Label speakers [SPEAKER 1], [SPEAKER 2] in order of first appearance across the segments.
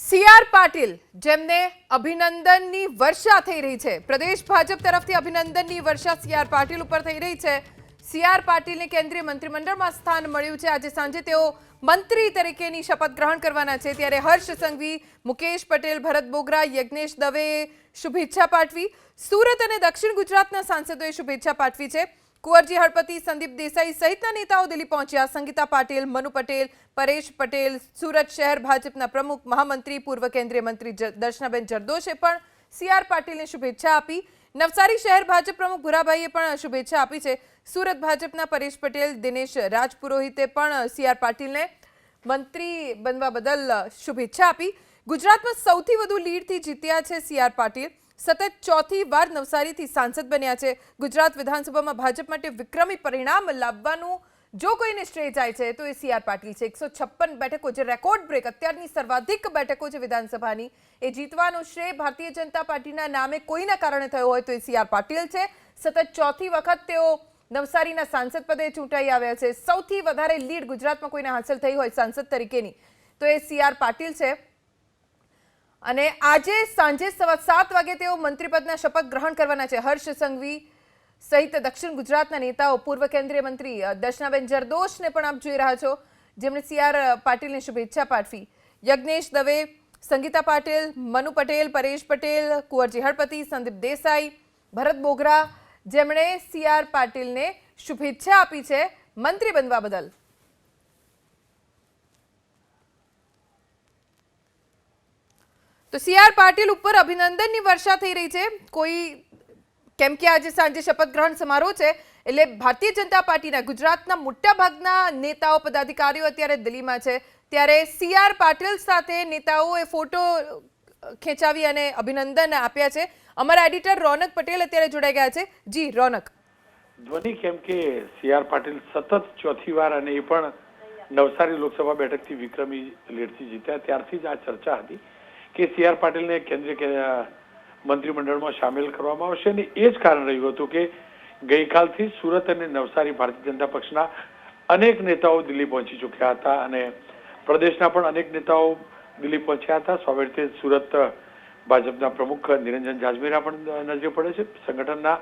[SPEAKER 1] CR Patil જેમને અભિનંદનની વર્ષા થઈ રહી છે। પ્રદેશ ભાજપ તરફથી અભિનંદનની વર્ષા સીઆર પાટીલ ઉપર થઈ રહી છે। સીઆર પાટીલને કેન્દ્રીય મંત્રીમંડળમાં સ્થાન મળ્યું છે। આજે સાંજે તેઓ મંત્રી તરીકેની શપથ ગ્રહણ કરવાના છે। ત્યારે હર્ષ સંઘવી, મુકેશ પટેલ, ભરત બોગરા, યજ્ઞેશ દવેએ શુભેચ્છા પાઠવી। સુરત અને દક્ષિણ ગુજરાતના સાંસદોએ શુભેચ્છા પાઠવી છે। કુંવરજી હળપતિ, સંદીપ દેસાઈ સહિતના નેતાઓ દિલ્હી પહોંચ્યા। સંગીતા પાટીલ, મનુ પટેલ, પરેશ પટેલ, સુરત શહેર ભાજપના પ્રમુખ મહામંત્રી, પૂર્વ કેન્દ્રીય મંત્રી દર્શનાબેન જરદોશે પણ સીઆર પાટીલને શુભેચ્છા આપી। નવસારી શહેર ભાજપ પ્રમુખ ભુરાભાઈએ પણ શુભેચ્છા આપી છે। સુરત ભાજપના પરેશ પટેલ, દિનેશ રાજપુરોહિતે પણ સીઆર પાટીલને મંત્રી બનવા બદલ શુભેચ્છા આપી। ગુજરાતમાં સૌથી વધુ લીડથી જીત્યા છે સીઆર પાટીલ। સતત ચોથી વાર નવસારીથી સાંસદ બન્યા છે। ગુજરાત વિધાનસભામાં ભાજપ માટે વિક્રમી પરિણામ લાવવાનું જો કોઈને શ્રેય જાય છે તો એ સીઆર પાટીલ છે। 156 બેઠકો, જે રેકોર્ડ બ્રેક અત્યારની સર્વાધિક બેઠકો છે વિધાનસભાની, એ જીતવાનો શ્રેય ભારતીય જનતા પાર્ટીના નામે કોઈના કારણે થયો હોય તો એ સીઆર પાટીલ છે। સતત ચોથી વખત તેઓ નવસારીના સાંસદ પદે ચૂંટાઈ આવ્યા છે। સૌથી વધારે લીડ ગુજરાતમાં કોઈને હાંસલ થઈ હોય સાંસદ તરીકેની તો એ સીઆર પાટીલ છે। અને આજે સાંજે 7:15 વાગે તેઓ મંત્રીપદના શપથ ગ્રહણ કરવાના છે। હર્ષ સંઘવી સહિત દક્ષિણ ગુજરાતના નેતાઓ, પૂર્વ કેન્દ્રીય મંત્રી દર્શનાબેન જરદોશને પણ આપ જોઈ રહ્યા છો, જેમણે સીઆર પાટીલને શુભેચ્છા પાઠવી। યજ્ઞેશ દવે, સંગીતા પાટીલ, મનુ પટેલ, પરેશ પટેલ, કુંવરજી હળપતિ, સંદીપ દેસાઈ, ભરત બોગરા, જેમણે સીઆર પાટીલને શુભેચ્છા આપી છે મંત્રી બનવા બદલ। તો સીઆર પાટીલ ઉપર અભિનંદનની વર્ષા થઈ રહી છે। કોઈ કેમ કે આજે સાંજે શપથ ગ્રહણ સમારોહ છે એટલે ભારતીય જનતા પાર્ટીના ગુજરાતના મોટાભાગના નેતાઓ, પદાધિકારીઓ અત્યારે દિલ્હીમાં છે। ત્યારે સીઆર પાટીલ સાથે નેતાઓએ ફોટો ખેંચાવી અને અભિનંદન આપ્યા છે। અમારા એડિટર રોનક પટેલ અત્યારે જોડાઈ ગયા છે। જી રોનક।
[SPEAKER 2] ધ્વની, કેમ કે સીઆર પાટીલ સતત ચોથી વાર અને એ પણ નવસારી લોકસભા બેઠકથી વિક્રમી લીડથી જીત્યા ત્યારથી જ આ ચર્ચા હતી કે સીઆર પાટીલને કેન્દ્રીય મંત્રીમંડળમાં સામેલ કરવામાં આવશે અને એ જ કારણ રહ્યું હતું કે ગઈકાલથી સુરત અને નવસારી ભારતીય જનતા પક્ષના અનેક નેતાઓ દિલ્હી પહોંચી ચૂક્યા હતા અને પ્રદેશના પણ અનેક નેતાઓ દિલ્હી પહોંચ્યા હતા। સ્વાભાવિક રીતે સુરત ભાજપના પ્રમુખ નિરંજન જાજમેરા પણ નજરે પડે છે। સંગઠનના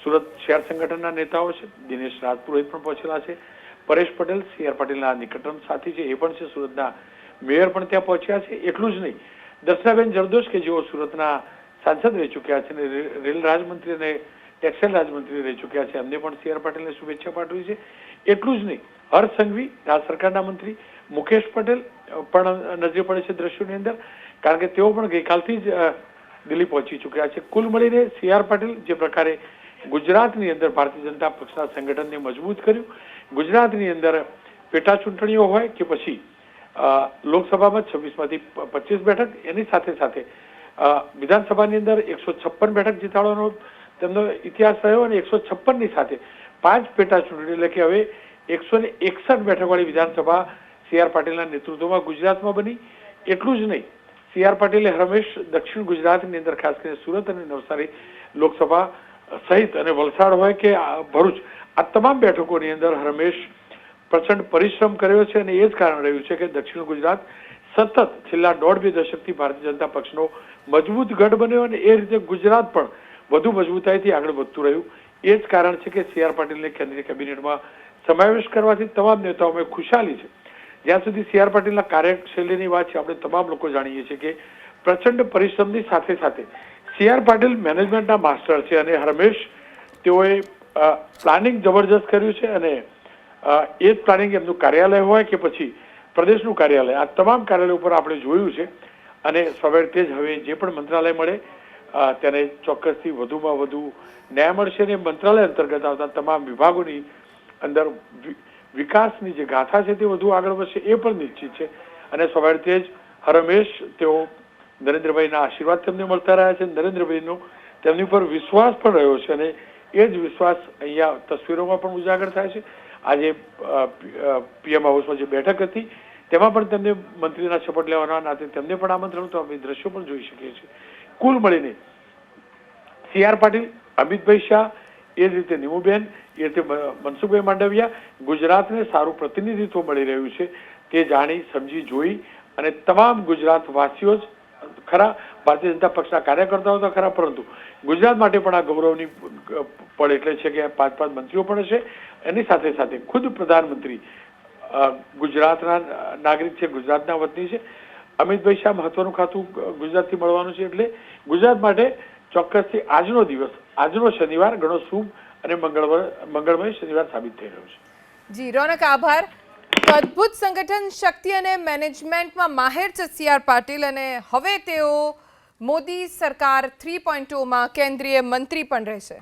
[SPEAKER 2] સુરત શહેર સંગઠનના નેતાઓ છે, દિનેશ રાજપુરોહિત પણ પહોંચેલા છે। પરેશ પટેલ સીઆર પાટીલના નિકટતમ સાથી છે એ પણ છે। સુરતના મેયર પણ ત્યાં પહોંચ્યા છે। એટલું જ નહીં, દર્શનાબેન જરદોશ કે જેઓ સુરતના સાંસદ રહી ચૂક્યા છે અને રેલ રાજમંત્રી અને ટેક્સટાઇલ રાજમંત્રી રહી ચૂક્યા છે, એમને પણ સીઆર પાટીલને શુભેચ્છા પાઠવી છે। એટલું જ નહીં, હર્ષ સંઘવી, રાજ્ય સરકારના મંત્રી મુકેશ પટેલ પણ નજરે પડે છે દ્રશ્યોની અંદર, કારણ કે તેઓ પણ ગઈકાલથી જ દિલ્હી પહોંચી ચૂક્યા છે। કુલ મળીને સીઆર પાટીલ જે પ્રકારે ગુજરાતની અંદર ભારતીય જનતા પક્ષના સંગઠનને મજબૂત કર્યું, ગુજરાતની અંદર પેટા ચૂંટણીઓ હોય કે પછી લોકસભામાં 26માંથી 25 બેઠક, એની સાથે સાથે વિધાનસભાની અંદર 156 બેઠક જીતાડવાનો તેમનો ઇતિહાસ રહ્યો અને 156ની સાથે 5 પેટા ચૂંટણી, એટલે કે હવે 161 બેઠકવાળી વિધાનસભા સીઆર પાટીલના નેતૃત્વમાં ગુજરાતમાં બની। એટલું જ નહીં, સીઆર પાટીલે હંમેશ દક્ષિણ ગુજરાતની અંદર ખાસ કરીને સુરત અને નવસારી લોકસભા સહિત અને વલસાડ હોય કે ભરૂચ, આ તમામ બેઠકોની અંદર હંમેશ પ્રચંડ પરિશ્રમ કર્યો છે અને એ જ કારણ રહ્યું છે કે દક્ષિણ ગુજરાત સતત છેલ્લા 1.5-2 દશકથી ભારતીય જનતા પક્ષનો મજબૂત ગઢ બન્યો અને એ રીતે ગુજરાત પણ વધુ મજબૂતાઈથી આગળ વધતું રહ્યું। એ જ કારણ છે કે સીઆર પાટીલને કેન્દ્રીય કેબિનેટમાં સમાવેશ કરવાથી તમામ નેતાઓમાં ખુશાલી છે। જ્યાં સુધી સીઆર પાટીલના કાર્યશૈલીની વાત છે, આપણે તમામ લોકો જાણીએ છીએ કે પ્રચંડ પરિશ્રમની સાથે સાથે સીઆર પાટીલ મેનેજમેન્ટના માસ્ટર છે અને હંમેશ તેઓએ પ્લાનિંગ જબરજસ્ત કર્યું છે અને એ જ પ્લાનિંગ એમનું કાર્યાલય હોય કે પછી પ્રદેશનું કાર્યાલય, આ તમામ કાર્યાલય ઉપર આપણે જોયું છે અને સ્વાભાવિક રીતે જ હવે જે પણ મંત્રાલય મળે તેને ચોક્કસથી વધુમાં વધુ ન્યાય મળશે અને મંત્રાલય અંતર્ગત આવતા તમામ વિભાગોની અંદર વિકાસની જે ગાથા છે તે વધુ આગળ વધશે એ પણ નિશ્ચિત છે અને સ્વાભાવિક રીતે જ હંમેશ તેઓ નરેન્દ્રભાઈના આશીર્વાદ તેમને મળતા રહ્યા છે। નરેન્દ્રભાઈનો તેમની પર વિશ્વાસ પણ રહ્યો છે અને એ જ વિશ્વાસ અહીંયા તસવીરોમાં પણ ઉજાગર થાય છે। આજે પીએમ હાઉસમાં જે બેઠક હતી તેમાં પણ તેમને મંત્રીના શપથ લેવાના નાતે તેમને પણ આમંત્રણ હતું, આપણે દ્રશ્યો પણ જોઈ શકીએ છીએ। કુલ મળીને સીઆર પાટીલ, અમિતભાઈ શાહ, એ જ રીતે નીમુબેન, એ રીતે મનસુખભાઈ માંડવિયા, ગુજરાતને સારું પ્રતિનિધિત્વ મળી રહ્યું છે તે જાણી સમજી જોઈ અને તમામ ગુજરાત વાસીઓ જ ખરા, ભારતીય જનતા પક્ષના કાર્યકર્તાઓ તો ખરા, પરંતુ ગુજરાત માટે પણ આ ગૌરવની પળ એટલે છે કે 5 મંત્રીઓ પણ હશે. એની સાથે સાથે ખુદ પ્રધાનમંત્રી ગુજરાતના નાગરિક છે, ગુજરાતના વતની છે. અમિતભાઈ શાહ મહત્વનું ખાતું ગુજરાતથી મળવાનું છે, એટલે ગુજરાત માટે ચોક્કસથી આજનો દિવસ, આજનો શનિવાર ઘણો શુભ અને મંગળમય શનિવાર સાબિત થઈ રહ્યો છે.
[SPEAKER 1] જી રોનક, આભાર. તો અદ્ભુત સંગઠન શક્તિ અને મેનેજમેન્ટમાં માહેર છે CR પાટીલ, અને હવે તેઓ મોદી સરકાર 3.0માં કેન્દ્રીય મંત્રી પણ રહેશે.